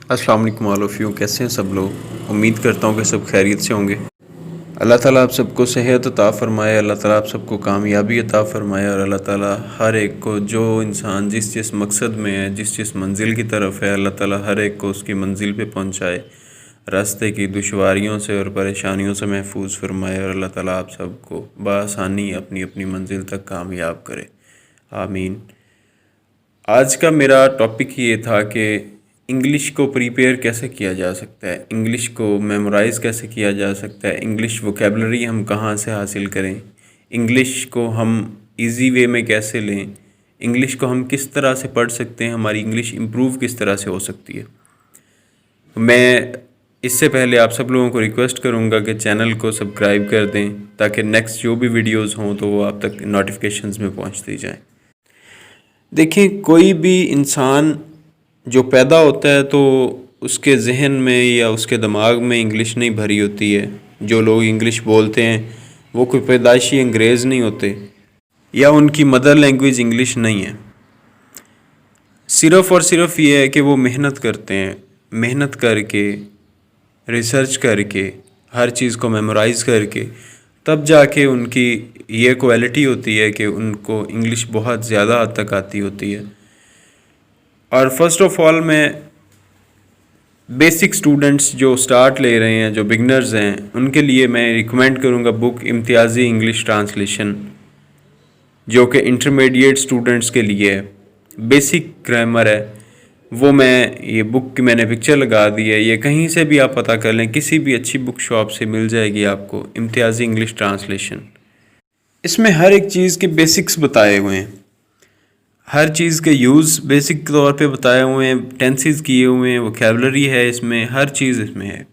अस्सलाम वालेकुम all of you. कैसे हैं सब लोग? उम्मीद करता हूँ कि सब खैरियत से होंगे। अल्लाह ताला आप सबको सेहत अता फ़रमाए, अल्लाह ताला आप सबको कामयाबी अता फ़रमाए और अल्लाह ताला हर एक को, जो इंसान जिस मकसद में है, जिस मंजिल की तरफ है, अल्लाह ताला हर एक को उसकी मंजिल पे पहुँचाए, रास्ते की दुश्वारियों से और परेशानियों से महफूज फ़रमाए और अल्लाह ताला आप सबको बआसानी अपनी अपनी मंजिल तक कामयाब करे। आमीन। आज का मेरा टॉपिक ये था कि इंग्लिश को प्रिपेयर कैसे किया जा सकता है, इंग्लिश को मेमोराइज़ कैसे किया जा सकता है, इंग्लिश वोकेबलरी हम कहाँ से हासिल करें, इंग्लिश को हम इजी वे में कैसे लें, इंग्लिश को हम किस तरह से पढ़ सकते हैं, हमारी इंग्लिश इम्प्रूव किस तरह से हो सकती है। मैं इससे पहले आप सब लोगों को रिक्वेस्ट करूंगा कि चैनल को सब्सक्राइब कर दें ताकि नेक्स्ट जो भी वीडियोस हों तो वो आप तक नोटिफिकेशंस में पहुंचती जाएं। देखिए, कोई भी इंसान जो पैदा होता है तो उसके जहन में या उसके दिमाग में इंग्लिश नहीं भरी होती है। जो लोग इंग्लिश बोलते हैं वो कोई पैदाइशी अंग्रेज़ नहीं होते या उनकी मदर लैंग्वेज इंग्लिश नहीं है। सिर्फ़ और सिर्फ ये है कि वो मेहनत करते हैं, मेहनत करके, रिसर्च करके, हर चीज़ को मेमोराइज़ करके तब जाके उनकी ये क्वालिटी होती है कि उनको इंग्लिश बहुत ज़्यादा हद तक आती होती है। और फर्स्ट ऑफ ऑल मैं बेसिक स्टूडेंट्स जो स्टार्ट ले रहे हैं, जो बिगनर्स हैं, उनके लिए मैं रिकमेंड करूंगा बुक इम्तियाज़ी इंग्लिश ट्रांसलेशन, जो कि इंटरमीडिएट स्टूडेंट्स के लिए है, बेसिक ग्रामर है। वो ये बुक की मैंने पिक्चर लगा दी है, ये कहीं से भी आप पता कर लें, किसी भी अच्छी बुक शॉप से मिल जाएगी आपको इम्तियाज़ी इंग्लिश ट्रांसलेशन। इसमें हर एक चीज़ के बेसिक्स बताए हुए हैं, हर चीज़ के यूज़ बेसिक तौर पे बताए हुए हैं, टेंसेस किए हुए हैं, वोकैबुलरी है इसमें, हर चीज़ इसमें है।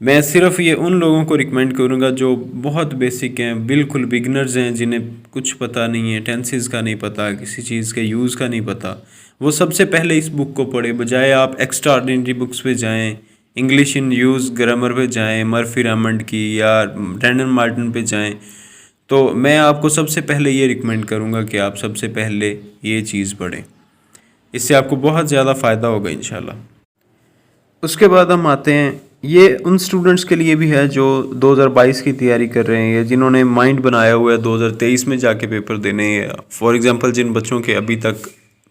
मैं सिर्फ ये उन लोगों को रिकमेंड करूँगा जो बहुत बेसिक हैं, बिल्कुल बिगनर्स हैं, जिन्हें कुछ पता नहीं है, टेंसेस का नहीं पता, किसी चीज़ के यूज़ का नहीं पता, वो सबसे पहले इस बुक को पढ़े। बजाय आप एक्स्ट्रा ऑर्डिनरी बुक्स पे जाएँ, इंग्लिश इन यूज़ ग्रामर पे जाएँ, मर्फी रेमंड की या रैंडम मार्टिन पे जाएँ, तो मैं आपको सबसे पहले ये रिकमेंड करूँगा कि आप सबसे पहले ये चीज़ पढ़ें। इससे आपको बहुत ज़्यादा फ़ायदा होगा इंशाल्लाह। उसके बाद हम आते हैं, ये उन स्टूडेंट्स के लिए भी है जो 2022 की तैयारी कर रहे हैं या जिन्होंने माइंड बनाया हुआ है 2023 में जाके पेपर देने हैं। फॉर एग्ज़ाम्पल, जिन बच्चों के अभी तक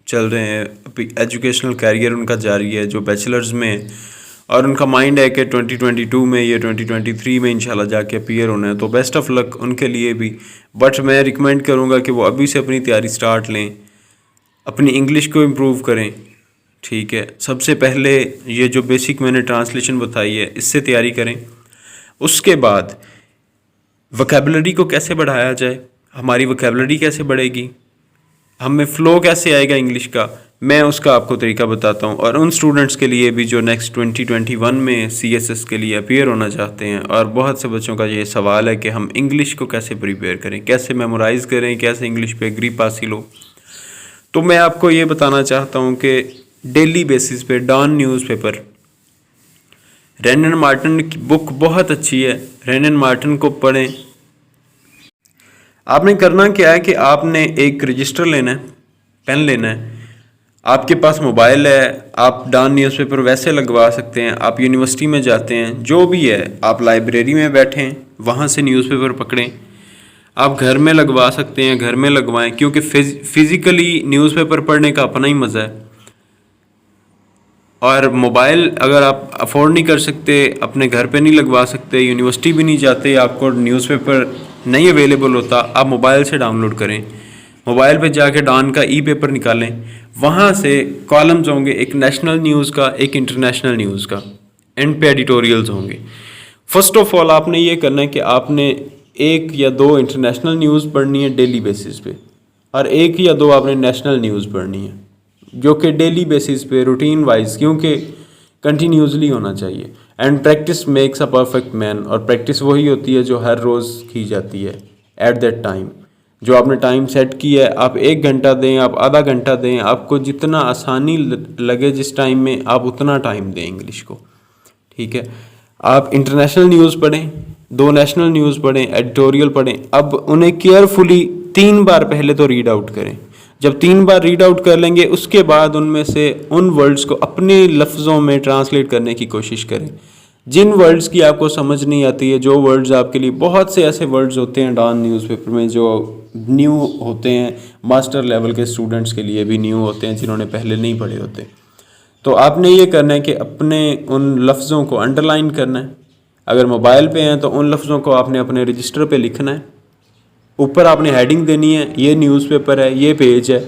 चल रहे हैं, अभी एजुकेशनल कैरियर उनका जारी है, जो बैचलर्स में और उनका माइंड है कि 2022 में या 2023 में इंशाल्लाह जाके अपीयर होना है, तो बेस्ट ऑफ लक उनके लिए भी। बट मैं रिकमेंड करूँगा कि वो अभी से अपनी तैयारी स्टार्ट लें, अपनी इंग्लिश को इम्प्रूव करें। ठीक है, सबसे पहले ये जो बेसिक मैंने ट्रांसलेशन बताई है इससे तैयारी करें। उसके बाद वोकैबुलरी को कैसे बढ़ाया जाए, हमारी वोकैबुलरी कैसे बढ़ेगी, हमें फ़्लो कैसे आएगा इंग्लिश का, मैं उसका आपको तरीका बताता हूँ। और उन स्टूडेंट्स के लिए भी जो नेक्स्ट 2021 में CSS के लिए अपीयर होना चाहते हैं, और बहुत से बच्चों का ये सवाल है कि हम इंग्लिश को कैसे प्रिपेयर करें, कैसे मेमोराइज़ करें, कैसे इंग्लिश पे ग्रिप हासिल हो। तो मैं आपको ये बताना चाहता हूँ कि डेली बेसिस पे डॉन न्यूज़पेपर, रैंडन मार्टिन की बुक बहुत अच्छी है, रैंडन मार्टिन को पढ़ें। आपने करना क्या है कि आपने एक रजिस्टर लेना है, पेन लेना है, आपके पास मोबाइल है, आप डॉन न्यूज़पेपर वैसे लगवा सकते हैं। आप यूनिवर्सिटी में जाते हैं, जो भी है, आप लाइब्रेरी में बैठें, वहाँ से न्यूज़पेपर पकड़ें। आप घर में लगवा सकते हैं, घर में लगवाएं, क्योंकि फिज़िकली न्यूज़पेपर पढ़ने का अपना ही मज़ा है। और मोबाइल अगर आप अफोर्ड नहीं कर सकते, अपने घर पे नहीं लगवा सकते, यूनिवर्सिटी भी नहीं जाते, आपको न्यूज़पेपर नहीं अवेलेबल होता, आप मोबाइल से डाउनलोड करें। मोबाइल पे जाके डॉन का पेपर निकालें, वहाँ से कॉलम्स होंगे, एक नेशनल न्यूज़ का, एक इंटरनेशनल न्यूज़ का, एंड पे एडिटोरियल्स होंगे। फर्स्ट ऑफ ऑल आपने ये करना है कि आपने 1 या 2 इंटरनेशनल न्यूज़ पढ़नी है डेली बेसिस पे, और 1 या 2 आपने नेशनल न्यूज़ पढ़नी है, जो कि डेली बेसिस पे रूटीन वाइज, क्योंकि कंटिन्यूसली होना चाहिए। And practice makes a perfect man, और प्रैक्टिस वही होती है जो हर रोज़ की जाती है एट दैट टाइम। जो आपने टाइम सेट किया है, आप 1 घंटा दें, आप आधा घंटा दें, आपको जितना आसानी लगे जिस टाइम में, आप उतना टाइम दें इंग्लिश को। ठीक है, आप इंटरनेशनल न्यूज़ पढ़ें, 2 नेशनल न्यूज़ पढ़ें, एडिटोरियल पढ़ें। अब उन्हें केयरफुली 3 बार पहले तो रीड आउट करें, जब 3 बार रीड आउट कर लेंगे उसके बाद उनमें से उन वर्ड्स को अपने लफ्ज़ों में ट्रांसलेट करने की कोशिश करें। जिन वर्ड्स की आपको समझ नहीं आती है, जो वर्ड्स आपके लिए, बहुत से ऐसे वर्ड्स होते हैं डॉन न्यूज़पेपर में जो न्यू होते हैं, मास्टर लेवल के स्टूडेंट्स के लिए भी न्यू होते हैं जिन्होंने पहले नहीं पढ़े होते। तो आपने ये करना है कि अपने उन लफ्ज़ों को अंडरलाइन करना है। अगर मोबाइल पे हैं तो उन लफ्ज़ों को आपने अपने रजिस्टर पे लिखना है। ऊपर आपने हेडिंग देनी है, ये न्यूज़पेपर है, ये पेज है,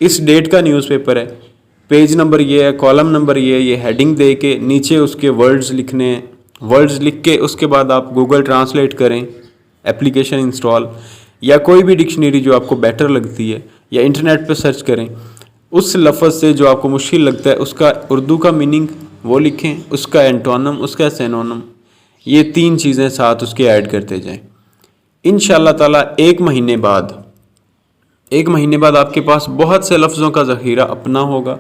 इस डेट का न्यूज़पेपर है, पेज नंबर ये है, कॉलम नंबर ये हेडिंग दे के नीचे उसके वर्ड्स लिखने हैं। वर्ड्स लिख के उसके बाद आप गूगल ट्रांसलेट करें, एप्लीकेशन इंस्टॉल, या कोई भी डिक्शनरी जो आपको बेटर लगती है, या इंटरनेट पर सर्च करें। उस लफ्ज़ से जो आपको मुश्किल लगता है उसका उर्दू का मीनिंग वो लिखें, उसका एंटोनम, उसका सिनोनिम, ये 3 चीज़ें साथ उसके ऐड करते जाएं। इंशाअल्लाह ताला एक महीने बाद आपके पास बहुत से लफ्ज़ों का ज़ख़ीरा अपना होगा।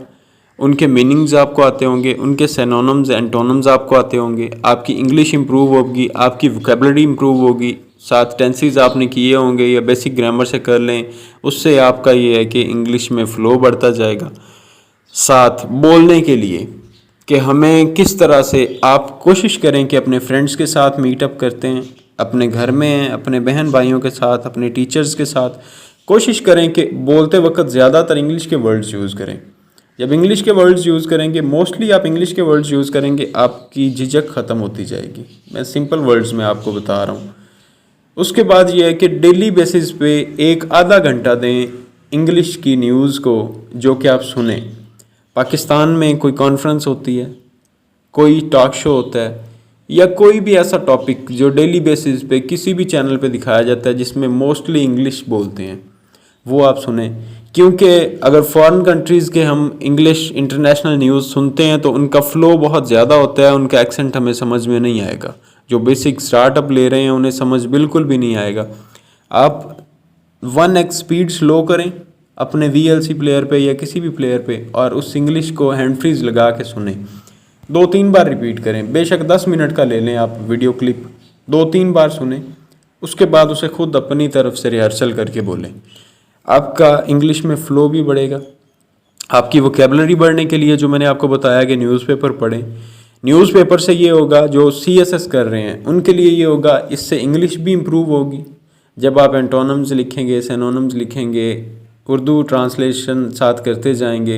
उनके मीनिंग्स आपको आते होंगे, उनके सिनोनिम्स एंटोनिम्स आपको आते होंगे, आपकी इंग्लिश इंप्रूव होगी, आपकी वोकैबुलरी इंप्रूव होगी, साथ टेंसेस आपने किए होंगे या बेसिक ग्रामर से कर लें, उससे आपका ये है कि इंग्लिश में फ़्लो बढ़ता जाएगा। साथ बोलने के लिए कि हमें किस तरह से, आप कोशिश करें कि अपने फ्रेंड्स के साथ मीटअप करते हैं, अपने घर में अपने बहन भाइयों के साथ, अपने टीचर्स के साथ कोशिश करें कि बोलते वक्त ज़्यादातर इंग्लिश के वर्ड्स यूज़ करें। जब इंग्लिश के वर्ड्स यूज़ करेंगे, मोस्टली आप इंग्लिश के वर्ड्स यूज़ करेंगे, आपकी झिझक ख़त्म होती जाएगी। मैं सिंपल वर्ड्स में आपको बता रहा हूँ। उसके बाद ये है कि डेली बेसिस पे 1-आधा घंटा दें इंग्लिश की न्यूज़ को, जो कि आप सुने। पाकिस्तान में कोई कॉन्फ्रेंस होती है, कोई टॉक शो होता है, या कोई भी ऐसा टॉपिक जो डेली बेसिस पे किसी भी चैनल पे दिखाया जाता है जिसमें मोस्टली इंग्लिश बोलते हैं, वो आप सुने। क्योंकि अगर फॉरेन कंट्रीज़ के हम इंग्लिश इंटरनेशनल न्यूज़ सुनते हैं तो उनका फ़्लो बहुत ज़्यादा होता है, उनका एक्सेंट हमें समझ में नहीं आएगा। जो बेसिक स्टार्टअप ले रहे हैं उन्हें समझ बिल्कुल भी नहीं आएगा। आप 1x स्पीड स्लो करें अपने VLC प्लेयर पे या किसी भी प्लेयर पे, और उस इंग्लिश को हैंड फ्रीज लगा के सुने। 2-3 बार रिपीट करें, बेशक 10 मिनट का ले लें आप वीडियो क्लिप, 2-3 बार सुने। उसके बाद उसे खुद अपनी तरफ से रिहर्सल करके बोलें। आपका इंग्लिश में फ़्लो भी बढ़ेगा। आपकी वोकैबुलरी बढ़ने के लिए जो मैंने आपको बताया कि न्यूज़पेपर पढ़ें, न्यूज़पेपर से ये होगा, जो CSS कर रहे हैं उनके लिए ये होगा, इससे इंग्लिश भी इम्प्रूव होगी। जब आप एंटोनिम्स लिखेंगे, सिनोनिम्स लिखेंगे, उर्दू ट्रांसलेशन साथ करते जाएंगे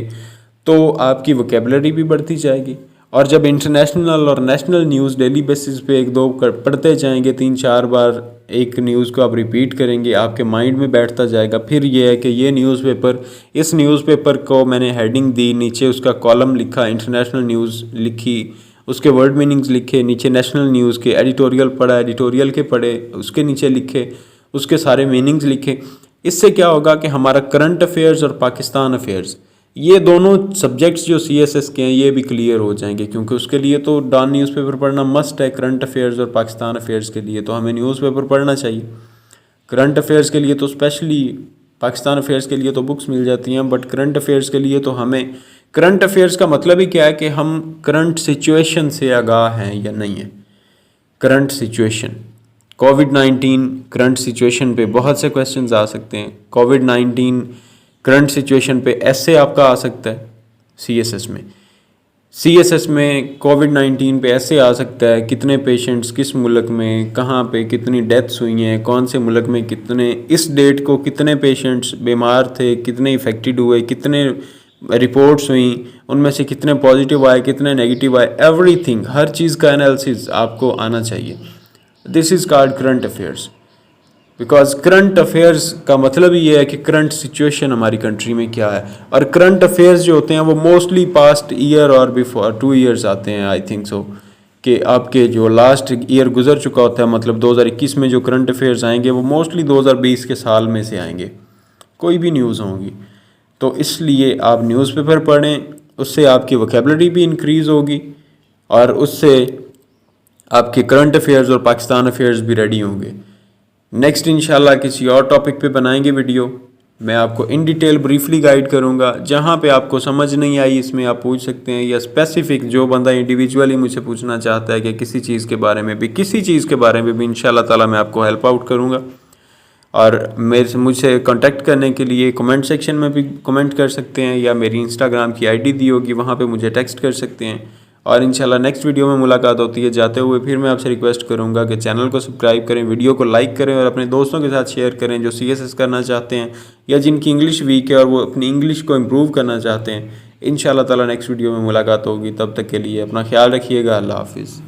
तो आपकी वोकैबुलरी भी बढ़ती जाएगी। और जब इंटरनेशनल और नेशनल न्यूज़ डेली बेसिस पे 1-2 पढ़ते जाएंगे, 3-4 बार एक न्यूज़ को आप रिपीट करेंगे, आपके माइंड में बैठता जाएगा। फिर ये है कि ये न्यूज़पेपर, इस न्यूज़पेपर को मैंने हेडिंग दी, नीचे उसका कॉलम लिखा, इंटरनेशनल न्यूज़ लिखी, उसके वर्ड मीनिंग्स लिखे, नीचे नेशनल न्यूज़ के एडिटोरियल पढ़ा, एडिटोरियल के पढ़े, उसके नीचे लिखे, उसके सारे मीनिंग्स लिखे। इससे क्या होगा कि हमारा करंट अफेयर्स और पाकिस्तान अफेयर्स, ये दोनों सब्जेक्ट्स जो CSS के हैं ये भी क्लियर हो जाएंगे। क्योंकि उसके लिए तो डॉन न्यूज़पेपर पढ़ना मस्ट है, करंट अफेयर्स और पाकिस्तान अफेयर्स के लिए तो हमें न्यूज़पेपर पढ़ना चाहिए। करंट अफेयर्स के लिए तो स्पेशली, पाकिस्तान अफेयर्स के लिए तो बुक्स मिल जाती हैं, बट करंट अफेयर्स के लिए तो हमें, करंट अफेयर्स का मतलब ही क्या है कि हम करंट सिचुएशन से आगाह हैं या नहीं है। करंट सिचुएशन, कोविड-19 करंट सिचुएशन पे बहुत से क्वेश्चंस आ सकते हैं। कोविड-19 करंट सिचुएशन पे ऐसे आपका आ सकता है CSS में कोविड-19 पे ऐसे आ सकता है, कितने पेशेंट्स किस मुल्क में, कहाँ पे कितनी डेथ्स हुई हैं, कौन से मुल्क में कितने, इस डेट को कितने पेशेंट्स बीमार थे, कितने इफ़ेक्टेड हुए, कितने रिपोर्ट्स हुई, उनमें से कितने पॉजिटिव आए, कितने नेगेटिव आए, एवरीथिंग, हर चीज़ का एनालिसिस आपको आना चाहिए। This is called current affairs. Because current affairs का मतलब ये है कि करंट सिचुएशन हमारी कंट्री में क्या है। और करंट अफेयर्स जो होते हैं वो मोस्टली पास्ट ईयर और बिफोर 2 ईयर्स आते हैं, आई थिंक सो, कि आपके जो लास्ट ईयर गुजर चुका होता है, मतलब 2021 में जो करंट अफेयर्स आएंगे वो मोस्टली 2020 के साल में से आएंगे, कोई भी न्यूज़ होंगी। तो इसलिए आप न्यूज़पेपर पढ़ें, उससे आपकी वोकैबुलरी भी इंक्रीज़ होगी और उससे आपके करंट अफेयर्स और पाकिस्तान अफेयर्स भी रेडी होंगे। नेक्स्ट इंशाल्लाह किसी और टॉपिक पे बनाएंगे वीडियो, मैं आपको इन डिटेल ब्रीफली गाइड करूँगा। जहाँ पे आपको समझ नहीं आई इसमें आप पूछ सकते हैं, या स्पेसिफिक जो बंदा इंडिविजुअली मुझसे पूछना चाहता है कि किसी चीज़ के बारे में भी, किसी चीज़ के बारे में भी इंशाल्लाह ताला मैं आपको हेल्प आउट करूँगा। और मेरे से मुझसे कांटेक्ट करने के लिए कमेंट सेक्शन में भी कमेंट कर सकते हैं, या मेरी इंस्टाग्राम की आईडी दी होगी वहाँ पे मुझे टेक्स्ट कर सकते हैं। और इंशाल्लाह नेक्स्ट वीडियो में मुलाकात होती है। जाते हुए फिर मैं आपसे रिक्वेस्ट करूँगा कि चैनल को सब्सक्राइब करें, वीडियो को लाइक करें और अपने दोस्तों के साथ शेयर करें जो CSS करना चाहते हैं या जिनकी इंग्लिश वीक है और वो अपनी इंग्लिश को इम्प्रूव करना चाहते हैं। इंशाल्लाह ताला नेक्स्ट वीडियो में मुलाकात होगी। तब तक के लिए अपना ख्याल रखिएगा। अल्लाह हाफिज़।